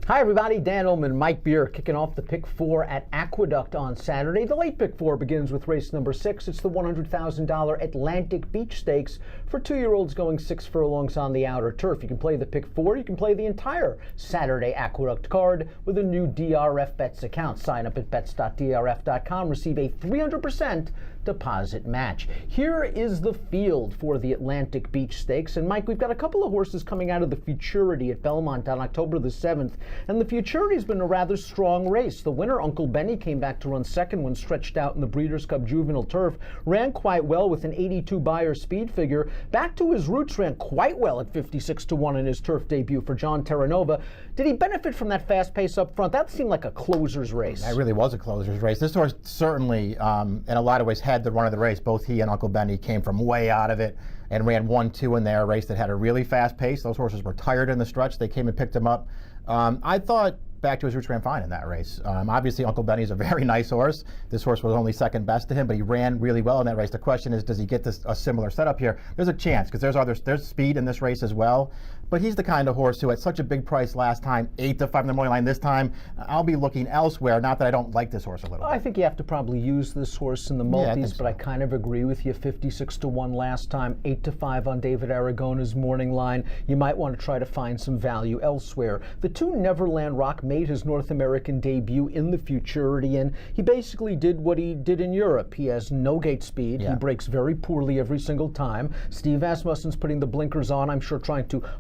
Hi everybody, Dan Illman, Mike Beer kicking off the Pick 4 at Aqueduct on Saturday. The late Pick 4 begins with race number 6. It's the $100,000 Atlantic Beach Stakes for 2-year-olds going 6 furlongs on the outer turf. You can play the Pick 4, you can play the entire Saturday Aqueduct card with a new DRF Bets account. Sign up at bets.drf.com, receive a 300% deposit match. Here is the field for the Atlantic Beach Stakes. And Mike, we've got a couple of horses coming out of the Futurity at Belmont on October the 7th. And the Futurity's been a rather strong race. The winner, Uncle Benny, came back to run second when stretched out in the Breeders' Cup Juvenile Turf. Ran quite well with an 82 Beyer speed figure. Back to his roots, ran quite well at 56-1 in his turf debut for John Terranova. Did he benefit from that fast pace up front? That seemed like a closer's race. It really was a closer's race. This horse certainly, in a lot of ways, had the run of the race. Both he and Uncle Benny came from way out of it and ran 1-2 in there, a race that had a really fast pace. Those horses were tired in the stretch. They came and picked him up. I thought Back to His Roots ran fine in that race. Obviously, Uncle Benny's a very nice horse. This horse was only second best to him, but he ran really well in that race. The question is, does he get a similar setup here? There's a chance, because there's speed in this race as well. But he's the kind of horse who, at such a big price last time, 8-5 in the morning line this time, I'll be looking elsewhere. Not that I don't like this horse a little bit. I think you have to probably use this horse in the multis, but I kind of agree with you. 56-1 last time, 8-5 on David Aragona's morning line. You might want to try to find some value elsewhere. The 2 Neverland Rock made his North American debut in the Futurity, and he basically did what he did in Europe. He has no gate speed. He breaks very poorly every single time. Steve Asmussen's putting the blinkers on, I'm sure,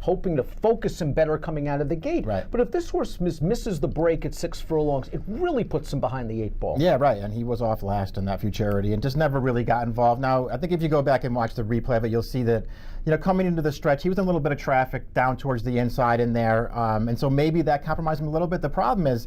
hoping to focus him better coming out of the gate. Right. But if this horse misses the break at 6 furlongs, it really puts him behind the 8 ball. Yeah, right, and he was off last in that Futurity and just never really got involved. Now, I think if you go back and watch the replay of it, you'll see that, coming into the stretch, he was in a little bit of traffic down towards the inside in there, and so maybe that compromised him a little bit. The problem is,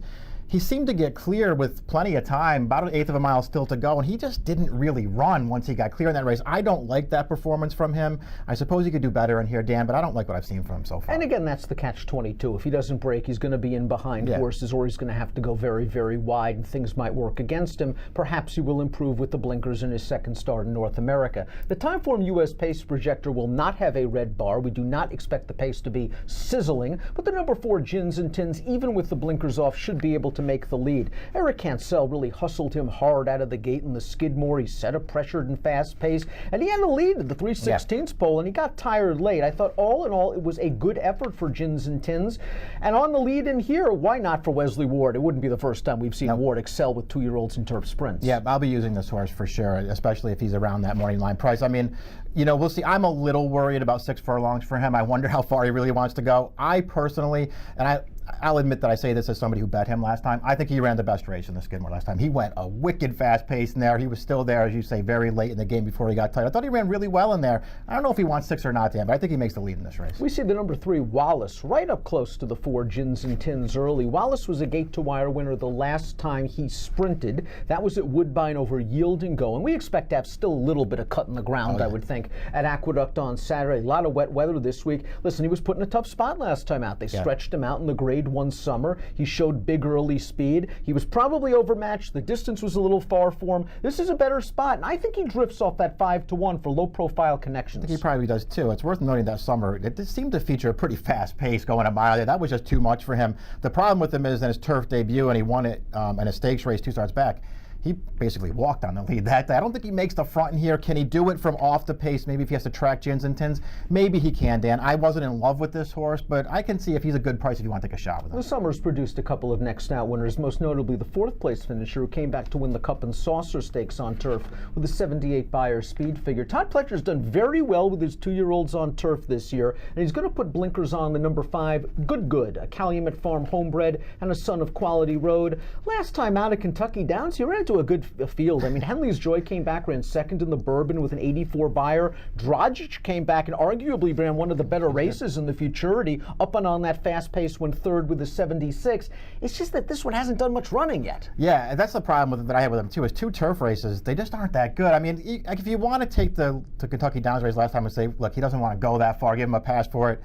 he seemed to get clear with plenty of time, about 1/8 of a mile still to go, and he just didn't really run once he got clear in that race. I don't like that performance from him. I suppose he could do better in here, Dan, but I don't like what I've seen from him so far. And again, that's the catch-22. If he doesn't break, he's going to be in behind horses, or he's going to have to go very, very wide, and things might work against him. Perhaps he will improve with the blinkers in his second start in North America. The Timeform U.S. Pace Projector will not have a red bar. We do not expect the pace to be sizzling, but the number 4 Gins and Tins, even with the blinkers off, should be able to make the lead. Eric Cancel really hustled him hard out of the gate in the Skidmore. He set a pressured and fast pace, and he had a lead at the 3/16 pole, and he got tired late. I thought all in all it was a good effort for Gins and Tins. And on the lead in here, why not for Wesley Ward? It wouldn't be the first time we've seen Ward excel with 2-year-olds in turf sprints. Yeah, I'll be using this horse for sure, especially if he's around that morning line price. I mean, we'll see. I'm a little worried about 6 furlongs for him. I wonder how far he really wants to go. I personally, and I'll admit that I say this as somebody who bet him last time, I think he ran the best race in the Skidmore last time. He went a wicked fast pace in there. He was still there, as you say, very late in the game before he got tired. I thought he ran really well in there. I don't know if he wants 6 or not, Dan, but I think he makes the lead in this race. We see the number 3, Wallace, right up close to the 4 Gins and Tins early. Wallace was a gate-to-wire winner the last time he sprinted. That was at Woodbine over Yield and Go, and we expect to have still a little bit of cut in the ground, I would think, at Aqueduct on Saturday. A lot of wet weather this week. Listen, he was put in a tough spot last time out. They stretched him out in the Grade 1 summer. He showed big early speed. He was probably overmatched. The distance was a little far for him. This is a better spot, and I think he drifts off that 5-1 for low-profile connections. I think he probably does too. It's worth noting that summer, it seemed to feature a pretty fast pace going a mile there. That was just too much for him. The problem with him is in his turf debut, and he won it in a stakes race 2 starts back, he basically walked on the lead that day. I don't think he makes the front in here. Can he do it from off the pace? Maybe if he has to track Gins and Tins, maybe he can, Dan. I wasn't in love with this horse, but I can see if he's a good price if you want to take a shot with him. The summer's produced a couple of next out winners, most notably the 4th place finisher who came back to win the Cup and Saucer Stakes on turf with a 78 Beyer speed figure. Todd Pletcher's done very well with his 2-year-olds on turf this year, and he's going to put blinkers on the number 5, Good, a Calumet Farm homebred and a son of Quality Road. Last time out at Kentucky Downs, he ran into a good field. I mean, Henley's Joy came back, ran second in the Bourbon with an 84 Beyer. Dragic came back and arguably ran one of the better races in the Futurity, up and on that fast pace, went 3rd with a 76. It's just that this one hasn't done much running yet. Yeah, that's the problem that I have with him too, is 2 turf races, they just aren't that good. I mean, if you want to take the Kentucky Downs race last time and say, look, he doesn't want to go that far, give him a pass for it,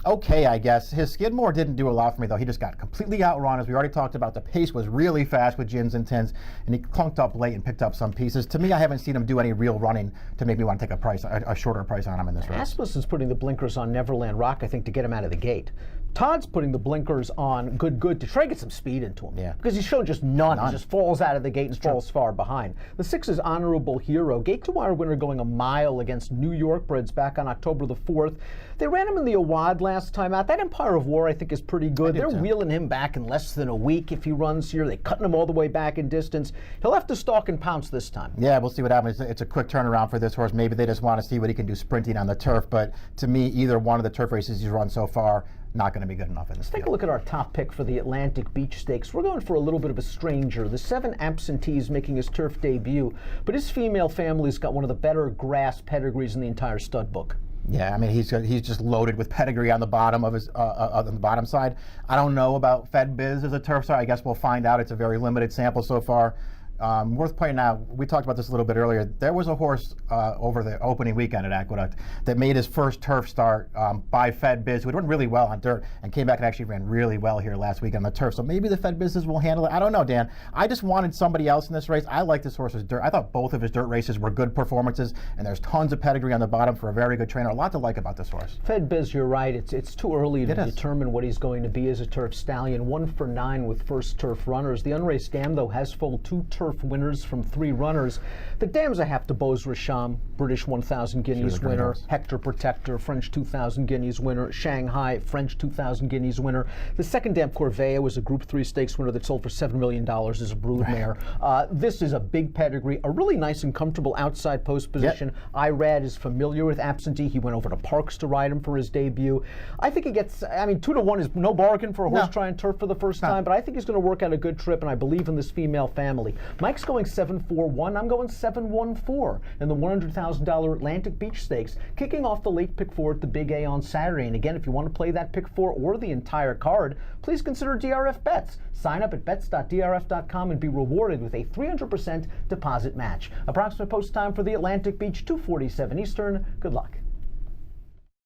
okay, I guess. His Skidmore didn't do a lot for me, though. He just got completely outrun. As we already talked about, the pace was really fast with Gins and Tins, and he clunked up late and picked up some pieces. To me, I haven't seen him do any real running to make me want to take a shorter price on him in this race. Asmussen's putting the blinkers on Neverland Rock, I think, to get him out of the gate. Todd's putting the blinkers on good to try to get some speed into him. Yeah. Because he's shown just none. He just falls out of the gate and falls far behind. The 6 is Honorable Hero. Gate to wire winner going a mile against New York breds back on October the 4th. They ran him in the Awad last time out. That Empire of War, I think, is pretty good. They're wheeling him back in less than a week if he runs here. They're cutting him all the way back in distance. He'll have to stalk and pounce this time. Yeah, we'll see what happens. It's a quick turnaround for this horse. Maybe they just want to see what he can do sprinting on the turf. But to me, either one of the turf races he's run so far, not going to be good enough in this field. Take a look at our top pick for the Atlantic Beach Stakes. We're going for a little bit of a stranger. The 7 Absentees making his turf debut, but his female family's got one of the better grass pedigrees in the entire stud book. Yeah, I mean he's just loaded with pedigree on the bottom of his on the bottom side. I don't know about Fed Biz as a turf side. I guess we'll find out. It's a very limited sample so far. Worth pointing out, we talked about this a little bit earlier, there was a horse over the opening weekend at Aqueduct that made his first turf start by Fed Biz, who had run really well on dirt and came back and actually ran really well here last week on the turf. So maybe the Fed Bizes will handle it. I don't know, Dan. I just wanted somebody else in this race. I like this horse's dirt. I thought both of his dirt races were good performances, and there's tons of pedigree on the bottom for a very good trainer. A lot to like about this horse. Fed Biz, you're right. It's too early to determine what he's going to be as a turf stallion. 1 for 9 with first turf runners. The unraced dam, though, has foaled 2 turf winners from 3 runners. The dam's a half to Bose Rasham, British 1,000 guineas winner, Hector Protector, French 2,000 guineas winner, Shanghai, French 2,000 guineas winner. The second dam, Corvea, was a Group 3 stakes winner that sold for $7 million as a broodmare. This is a big pedigree, a really nice and comfortable outside post position. Irad is familiar with Absentee. He went over to Parks to ride him for his debut. I think he gets, I mean, 2 to 1 is no bargain for a horse trying turf for the first time, but I think he's going to work out a good trip, and I believe in this female family. Mike's going 7-4-1. I'm going 7-1-4 in the $100,000 Atlantic Beach Stakes, kicking off the late pick 4 at the Big A on Saturday. And again, if you want to play that pick 4 or the entire card, please consider DRF Bets. Sign up at bets.drf.com and be rewarded with a 300% deposit match. Approximate post time for the Atlantic Beach, 2:47 Eastern. Good luck.